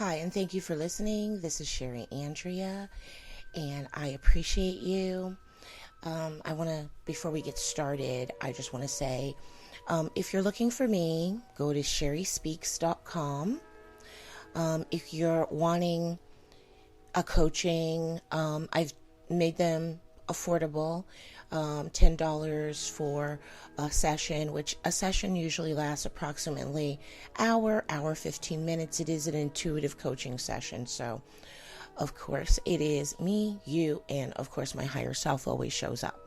Hi, and thank you for listening. This is Sherry Andrea, and I appreciate you. Before we get started, I just want to say if you're looking for me, go to sherryspeaks.com. If you're wanting a coaching, I've made them affordable. $10 for a session, which a session usually lasts approximately hour 15 minutes. It is an intuitive coaching session. So of course it is me, you, and of course my higher self always shows up,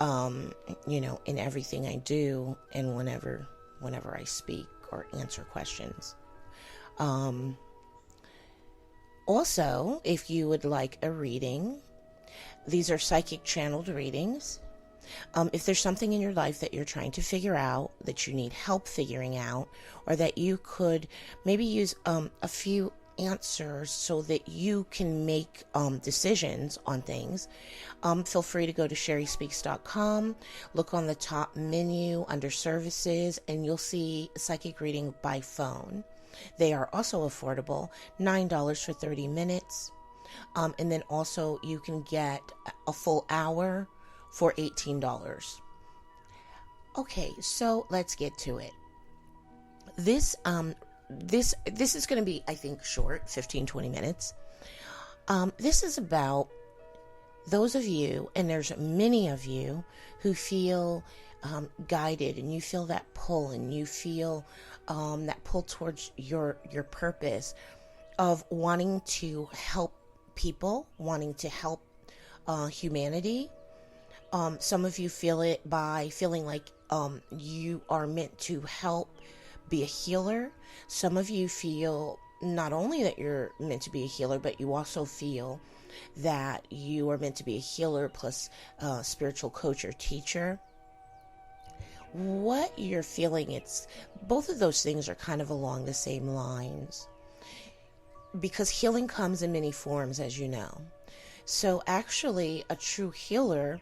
in everything I do and whenever I speak or answer questions. Also, if you would like a reading, these are psychic channeled readings. If there's something in your life that you're trying to figure out, that you need help figuring out, or that you could maybe use a few answers so that you can make decisions on things, feel free to go to sherryspeaks.com, look on the top menu under services, and you'll see psychic reading by phone. They are also affordable, $9 for 30 minutes. And then also you can get a full hour for $18. Okay, so let's get to it. This is going to be, I think, short, 15-20 minutes. This is about those of you, and there's many of you, who feel guided, and you feel that pull, and you feel that pull towards your purpose of wanting to help people, wanting to help humanity. Some of you feel it by feeling like you are meant to help be a healer. Some of you feel not only that you're meant to be a healer, but you also feel that you are meant to be a healer plus spiritual coach or teacher. What you're feeling, it's both of those things are kind of along the same lines, because healing comes in many forms, as you know. So actually, a true healer,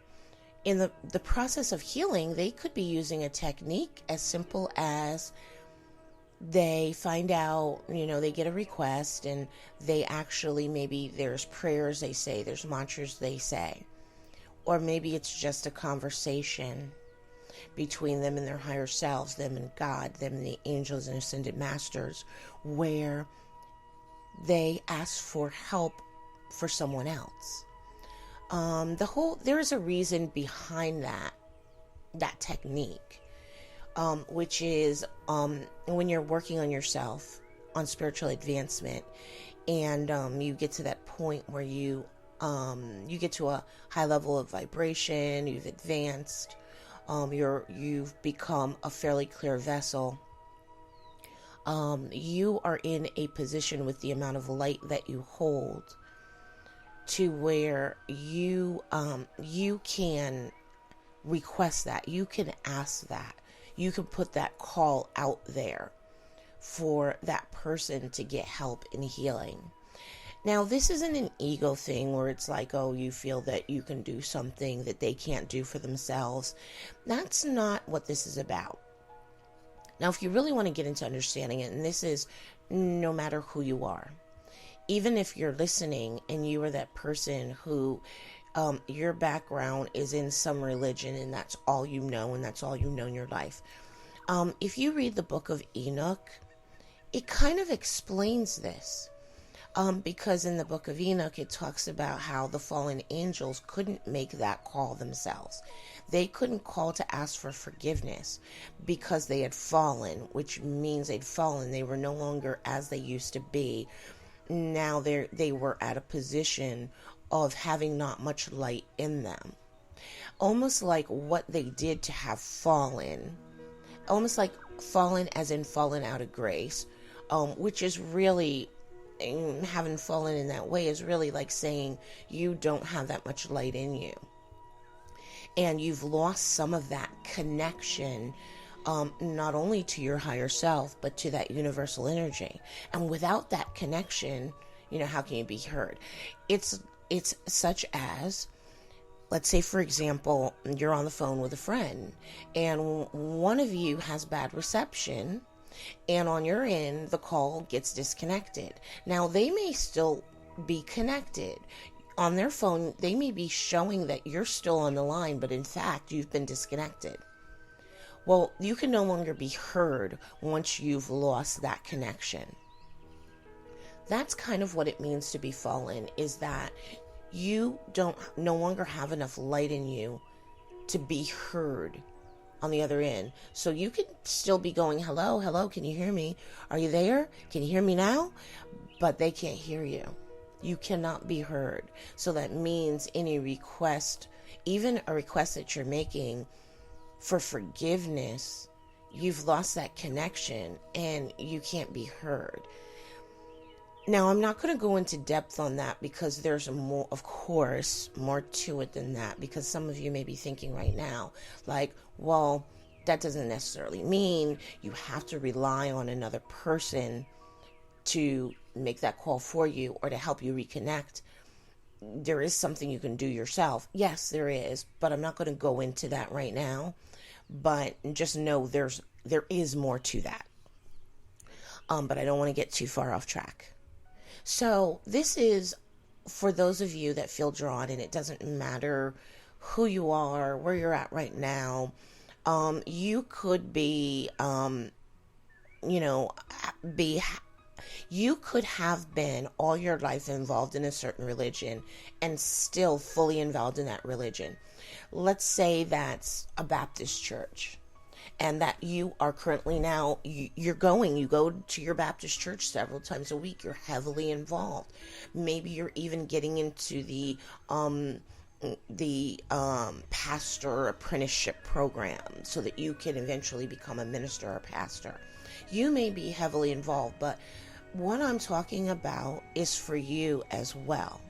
in the process of healing, they could be using a technique as simple as they find out, they get a request, and they actually, maybe there's prayers they say, there's mantras they say, or maybe it's just a conversation between them and their higher selves, them and God, them and the angels and ascended masters, where they ask for help for someone else. There is a reason behind that technique, which is when you're working on yourself, on spiritual advancement, and you get to that point where you get to a high level of vibration, you've advanced, you've become a fairly clear vessel. You are in a position with the amount of light that you hold to where you can request that, you can ask that, you can put that call out there for that person to get help in healing. Now, this isn't an ego thing where it's like, oh, you feel that you can do something that they can't do for themselves. That's not what this is about. Now, if you really want to get into understanding it, and this is no matter who you are, even if you're listening and you are that person who your background is in some religion and that's all you know and that's all you know in your life, if you read the book of Enoch, it kind of explains this. Because in the book of Enoch, it talks about how the fallen angels couldn't make that call themselves. They couldn't call to ask for forgiveness because they had fallen, which means they'd fallen. They were no longer as they used to be. Now they were at a position of having not much light in them. Almost like what they did to have fallen. Almost like fallen as in fallen out of grace, which is really... having fallen in that way is really like saying you don't have that much light in you, and you've lost some of that connection, not only to your higher self but to that universal energy. And without that connection, how can you be heard? It's such as, let's say, for example, you're on the phone with a friend and one of you has bad reception And on your end, the call gets disconnected. Now, they may still be connected. On their phone, they may be showing that you're still on the line, but in fact, you've been disconnected. Well, you can no longer be heard once you've lost that connection. That's kind of what it means to be fallen, is that you don't no longer have enough light in you to be heard on the other end. So you could still be going, hello, hello, can you hear me? Are you there? Can you hear me now? But they can't hear you. You cannot be heard. So that means any request, even a request that you're making for forgiveness, you've lost that connection and you can't be heard. Now, I'm not going to go into depth on that because there's more, of course, more to it than that, because some of you may be thinking right now, like, well, that doesn't necessarily mean you have to rely on another person to make that call for you or to help you reconnect. There is something you can do yourself. Yes, there is, but I'm not going to go into that right now. But just know there is more to that. But I don't want to get too far off track. So this is for those of you that feel drawn, and it doesn't matter who you are, where you're at right now. You could be, you could have been all your life involved in a certain religion and still fully involved in that religion. Let's say that's a Baptist church, and that you are currently now, you go to your Baptist church several times a week. You're heavily involved. Maybe you're even getting into the pastor apprenticeship program so that you can eventually become a minister or pastor. You may be heavily involved, but what I'm talking about is for you as well.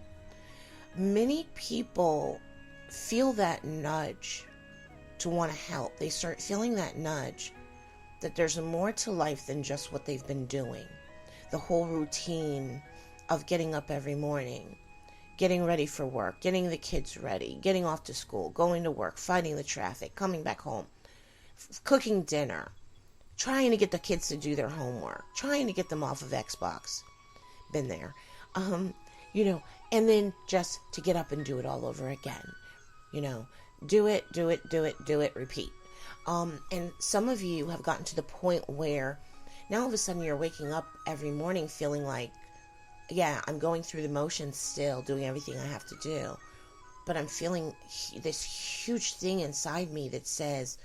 Many people feel that nudge to want to help. They start feeling that nudge that there's more to life than just what they've been doing. The whole routine of getting up every morning, getting ready for work, getting the kids ready, getting off to school, going to work, fighting the traffic, coming back home, cooking dinner, trying to get the kids to do their homework, trying to get them off of Xbox. Been there. And then just to get up and do it all over again. Do it, repeat. And some of you have gotten to the point where now all of a sudden you're waking up every morning feeling like, yeah, I'm going through the motions still, doing everything I have to do. But I'm feeling this huge thing inside me that says,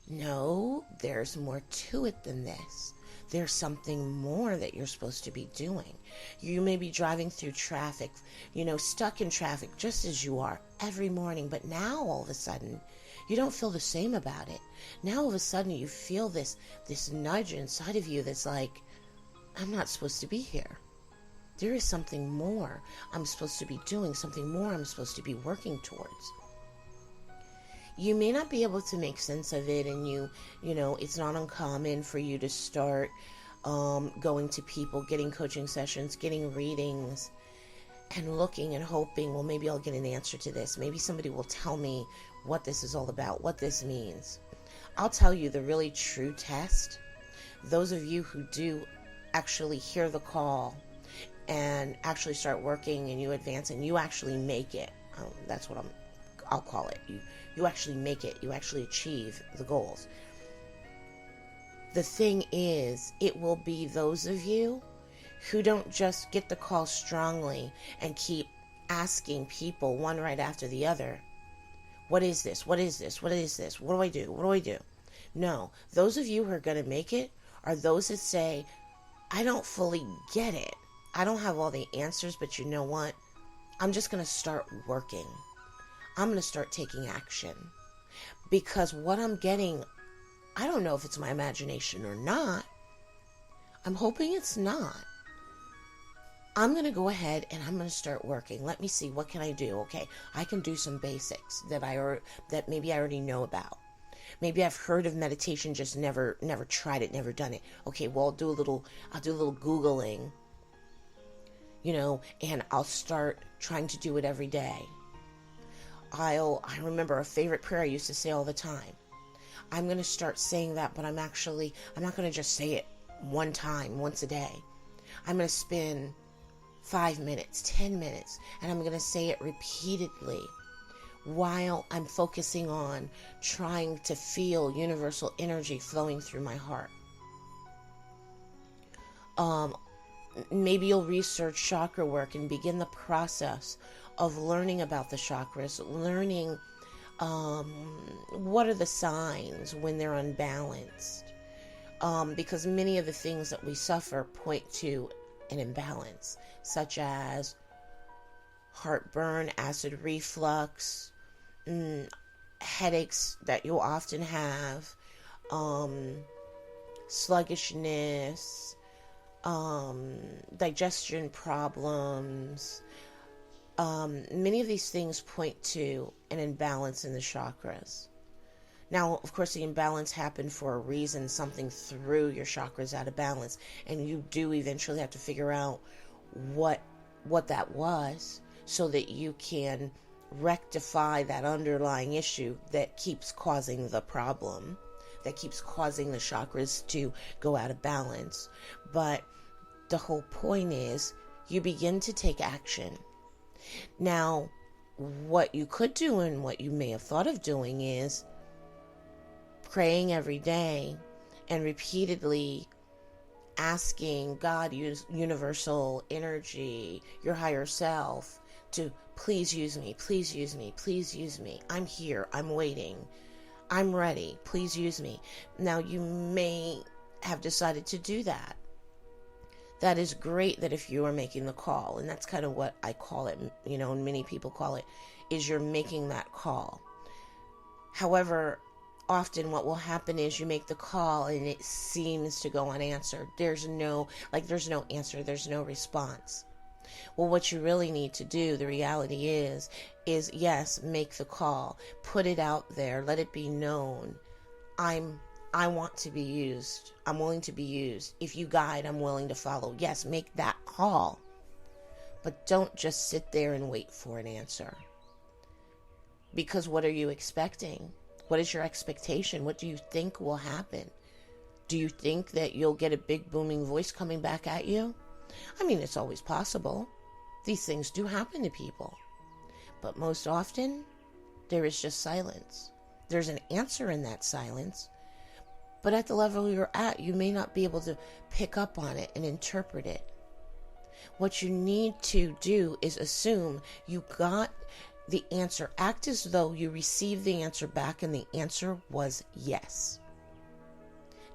no, there's more to it than this. There's something more that you're supposed to be doing. You may be driving through traffic, stuck in traffic just as you are every morning. But now all of a sudden, you don't feel the same about it. Now all of a sudden you feel this nudge inside of you that's like, I'm not supposed to be here. There is something more I'm supposed to be doing, something more I'm supposed to be working towards. You may not be able to make sense of it, and it's not uncommon for you to start going to people, getting coaching sessions, getting readings, and looking and hoping, well, maybe I'll get an answer to this. Maybe somebody will tell me what this is all about, what this means. I'll tell you the really true test. Those of you who do actually hear the call and actually start working, and you advance and you actually make it. That's what I'll call it. You actually make it. You actually achieve the goals. The thing is, it will be those of you who don't just get the call strongly and keep asking people one right after the other, what is this? What is this? What is this? What do I do? What do I do? No, those of you who are going to make it are those that say, I don't fully get it. I don't have all the answers, but you know what? I'm just going to start working. I'm going to start taking action, because what I'm getting, I don't know if it's my imagination or not. I'm hoping it's not. I'm going to go ahead and I'm going to start working. Let me see, what can I do? Okay, I can do some basics that maybe I already know about. Maybe I've heard of meditation, just never tried it, never done it. Okay, well, I'll do a little Googling, and I'll start trying to do it every day. I remember a favorite prayer I used to say all the time. I'm going to start saying that, but I'm not going to just say it one time, once a day. I'm going to spend 5 minutes, 10 minutes, and I'm going to say it repeatedly while I'm focusing on trying to feel universal energy flowing through my heart. Maybe you'll research chakra work and begin the process of learning about the chakras, learning what are the signs when they're unbalanced. Because many of the things that we suffer point to an imbalance, such as heartburn, acid reflux, headaches that you'll often have, sluggishness, digestion problems. Many of these things point to an imbalance in the chakras. Now, of course, the imbalance happened for a reason. Something threw your chakras out of balance, and you do eventually have to figure out what that was so that you can rectify that underlying issue that keeps causing the problem, that keeps causing the chakras to go out of balance. But the whole point is you begin to take action. Now, what you could do and what you may have thought of doing is praying every day and repeatedly asking God, universal energy, your higher self, to please use me, please use me, please use me. I'm here, I'm waiting, I'm ready, please use me. Now, you may have decided to do that. That is great, that if you are making the call, and that's kind of what I call it, and many people call it, is you're making that call. However, often what will happen is you make the call and it seems to go unanswered. There's no answer, there's no response. Well, what you really need to do, the reality is yes, make the call, put it out there, let it be known. I want to be used. I'm willing to be used. If you guide, I'm willing to follow. Yes, make that call. But don't just sit there and wait for an answer. Because what are you expecting? What is your expectation? What do you think will happen? Do you think that you'll get a big booming voice coming back at you? I mean, it's always possible. These things do happen to people. But most often, there is just silence. There's an answer in that silence. But at the level you're at, you may not be able to pick up on it and interpret it. What you need to do is assume you got the answer. Act as though you received the answer back and the answer was yes.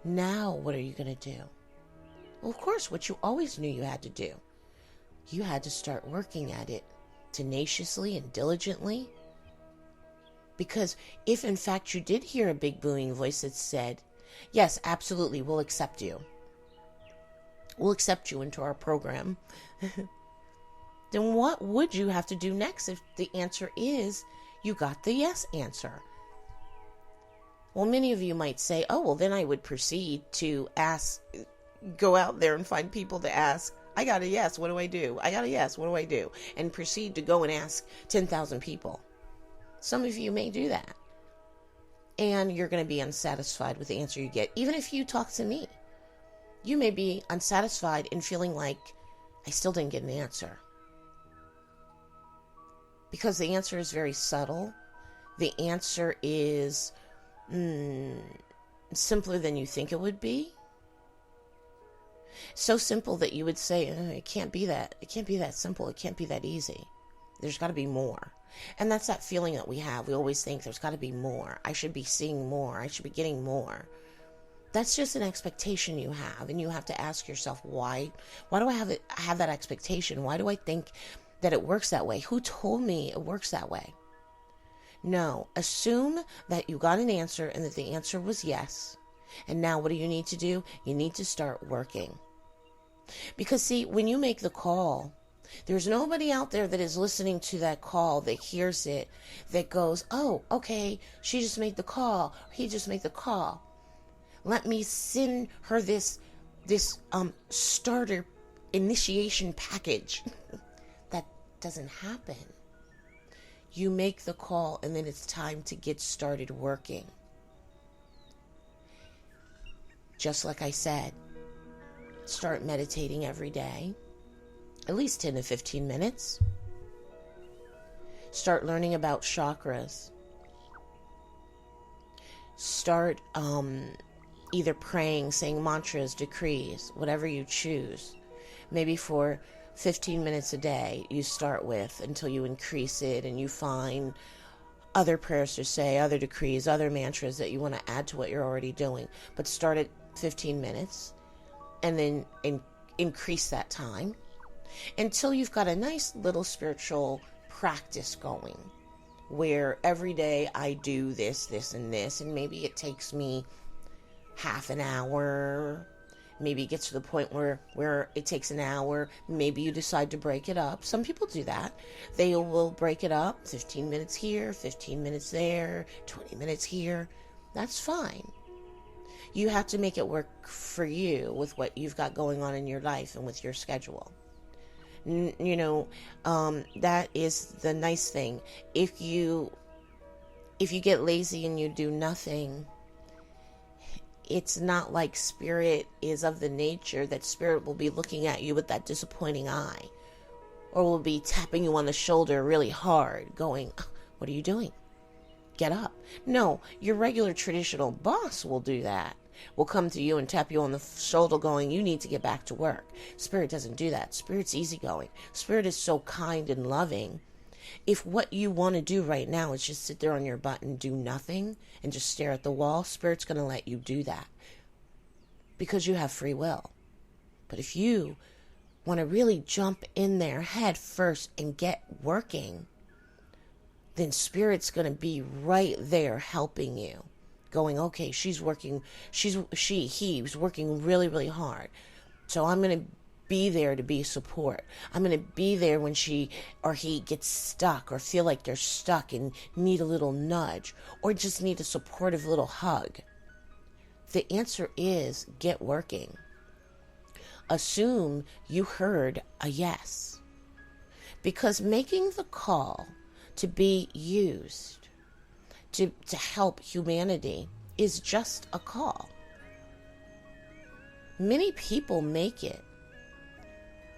Now, what are you going to do? Well, of course, what you always knew you had to do. You had to start working at it tenaciously and diligently. Because if in fact you did hear a big booming voice that said, yes, absolutely, we'll accept you. We'll accept you into our program. Then what would you have to do next if the answer is you got the yes answer? Well, many of you might say, oh, well, then I would proceed to go out there and find people to ask, I got a yes, what do I do? I got a yes, what do I do? And proceed to go and ask 10,000 people. Some of you may do that. And you're going to be unsatisfied with the answer you get. Even if you talk to me, you may be unsatisfied and feeling like, I still didn't get an answer. Because the answer is very subtle. The answer is simpler than you think it would be. So simple that you would say, it can't be that. It can't be that simple. It can't be that easy. There's got to be more. And that's that feeling that we have. We always think there's got to be more. I should be seeing more. I should be getting more. That's just an expectation you have. And you have to ask yourself, why? Why do I have that expectation? Why do I think that it works that way? Who told me it works that way? No. Assume that you got an answer and that the answer was yes. And now what do you need to do? You need to start working. Because see, when you make the call, there's nobody out there that is listening to that call, that hears it, that goes, oh, okay, she just made the call. He just made the call. Let me send her this starter initiation package. That doesn't happen. You make the call and then it's time to get started working. Just like I said, Start meditating every day, at least 10 to 15 minutes. Start learning about chakras. Start either praying, saying mantras, decrees, whatever you choose. Maybe for 15 minutes a day you start with until you increase it and you find other prayers to say, other decrees, other mantras that you want to add to what you're already doing. But start at 15 minutes and then increase that time until you've got a nice little spiritual practice going, where every day I do this, this, and this, and maybe it takes me half an hour. Maybe it gets to the point where it takes an hour. Maybe you decide to break it up. Some people do that. They will break it up, 15 minutes here, 15 minutes there, 20 minutes here. That's fine. You have to make it work for you with what you've got going on in your life and with your schedule. That is the nice thing. If you get lazy and you do nothing, it's not like spirit is of the nature that spirit will be looking at you with that disappointing eye, or will be tapping you on the shoulder really hard going, what are you doing? Get up. No, your regular traditional boss will do that. Will come to you and tap you on the shoulder going, you need to get back to work. Spirit doesn't do that. Spirit's easygoing. Spirit is so kind and loving. If what you want to do right now is just sit there on your butt and do nothing and just stare at the wall, Spirit's going to let you do that because you have free will. But if you want to really jump in there head first and get working, then Spirit's going to be right there helping you. Going, okay, he's working really, really hard. So I'm going to be there to be support. I'm going to be there when she or he gets stuck or feel like they're stuck and need a little nudge or just need a supportive little hug. The answer is get working. Assume you heard a yes. Because making the call to be used to help humanity is just a call. Many people make it,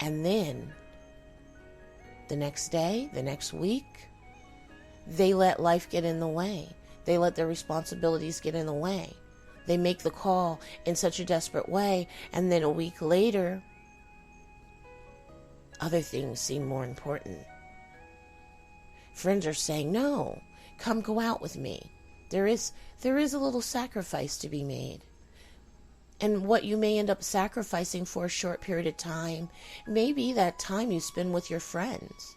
and then the next day, the next week, they let life get in the way. They let their responsibilities get in the way. They make the call in such a desperate way, and then a week later, other things seem more important. Friends are saying, no, come go out with me. There is a little sacrifice to be made. And what you may end up sacrificing for a short period of time may be that time you spend with your friends.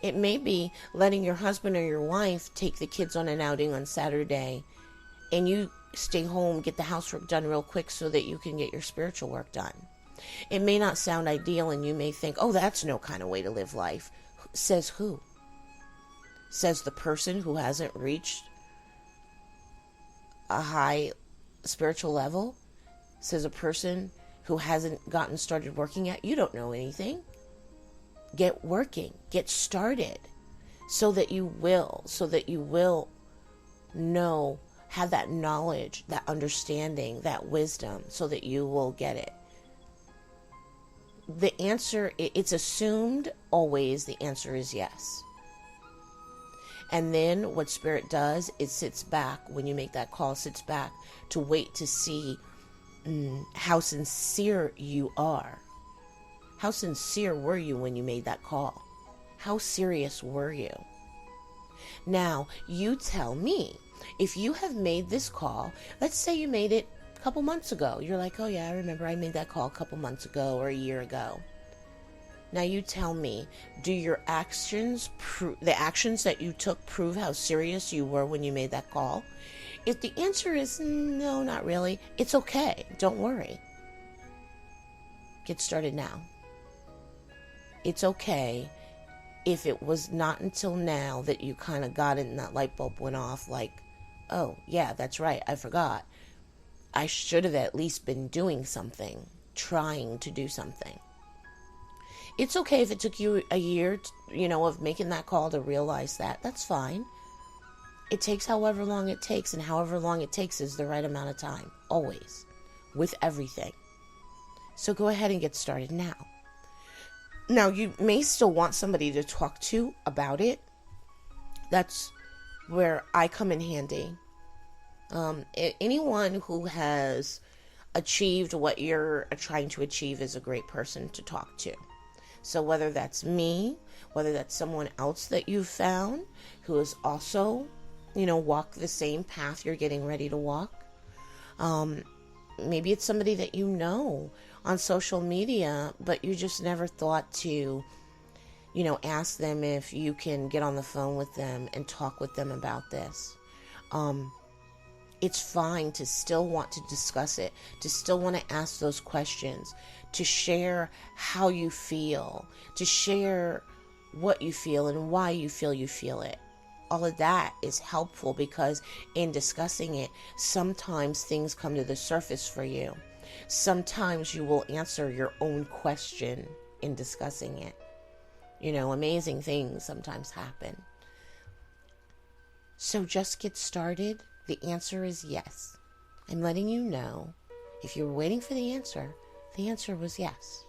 It may be letting your husband or your wife take the kids on an outing on Saturday and you stay home, get the housework done real quick so that you can get your spiritual work done. It may not sound ideal and you may think, oh, that's no kind of way to live life. Says who? Says the person who hasn't reached a high spiritual level? Says a person who hasn't gotten started working yet? You don't know anything. Get working. Get started so that you will know, have that knowledge, that understanding, that wisdom, so that you will get it. The answer, it's assumed always the answer is yes. And then what Spirit does, it sits back, when you make that call, sits back to wait to see how sincere you are. How sincere were you when you made that call? How serious were you? Now, you tell me, if you have made this call, let's say you made it a couple months ago. You're like, oh yeah, I remember I made that call a couple months ago or a year ago. Now you tell me, do your actions, the actions that you took, prove how serious you were when you made that call? If the answer is no, not really, it's okay. Don't worry. Get started now. It's okay if it was not until now that you kind of got it and that light bulb went off like, oh, yeah, that's right, I forgot. I should have at least been doing something, trying to do something. It's okay if it took you a year, of making that call to realize that. That's fine. It takes however long it takes, and however long it takes is the right amount of time. Always. With everything. So go ahead and get started now. Now, you may still want somebody to talk to about it. That's where I come in handy. Anyone who has achieved what you're trying to achieve is a great person to talk to. So whether that's me, whether that's someone else that you've found who has also, walked the same path you're getting ready to walk. Maybe it's somebody that you know on social media, but you just never thought to, ask them if you can get on the phone with them and talk with them about this. It's fine to still want to discuss it, to still want to ask those questions, to share how you feel, to share what you feel and why you feel it. All of that is helpful because in discussing it, sometimes things come to the surface for you. Sometimes you will answer your own question in discussing it. Amazing things sometimes happen. So just get started. The answer is yes. I'm letting you know, if you're waiting for the answer was yes.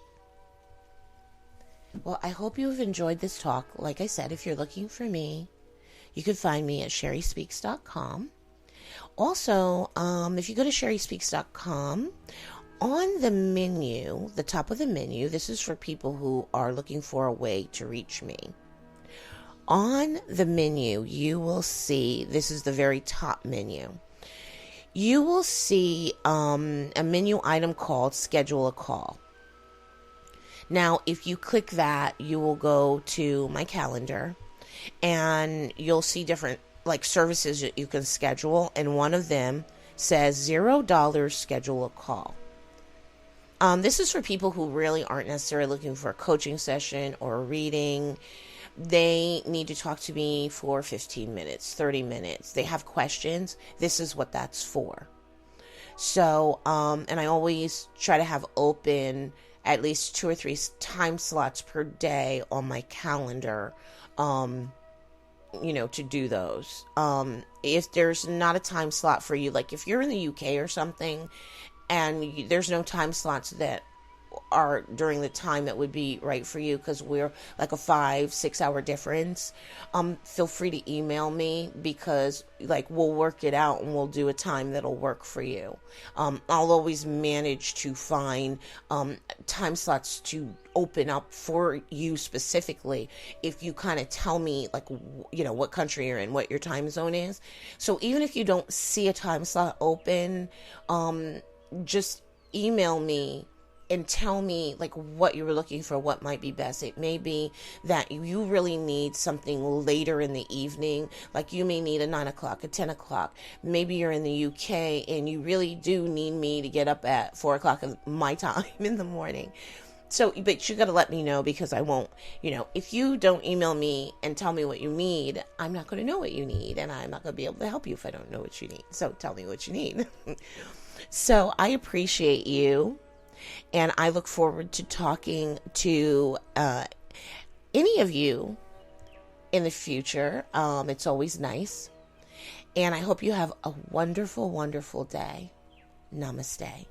Well, I hope you have enjoyed this talk. Like I said, if you're looking for me, you can find me at sherryspeaks.com. Also, if you go to sherryspeaks.com, on the menu, the top of the menu, this is for people who are looking for a way to reach me. On the menu, you will see, this is the very top menu, you will see a menu item called Schedule a Call. Now, if you click that, you will go to my calendar and you'll see different services that you can schedule, and one of them says $0 schedule a call. This is for people who really aren't necessarily looking for a coaching session or a reading. They need to talk to me for 15 minutes, 30 minutes. They have questions. This is what that's for. So, and I always try to have open at least 2 or 3 time slots per day on my calendar, to do those. If there's not a time slot for you, like if you're in the UK or something, and there's no time slots that are during the time that would be right for you, because we're like a 5-6 hour difference, feel free to email me, because we'll work it out and we'll do a time that'll work for you. I'll always manage to find time slots to open up for you specifically if you kind of tell me what country you're in, what your time zone is. So even if you don't see a time slot open, just email me and tell me what you were looking for, what might be best. It may be that you really need something later in the evening, like you may need a 9 o'clock, a 10 o'clock. Maybe you're in the UK and you really do need me to get up at 4 o'clock of my time in the morning. So, but you got to let me know, because I won't, if you don't email me and tell me what you need, I'm not going to know what you need, and I'm not going to be able to help you if I don't know what you need. So tell me what you need. So I appreciate you. And I look forward to talking to any of you in the future. It's always nice. And I hope you have a wonderful, wonderful day. Namaste.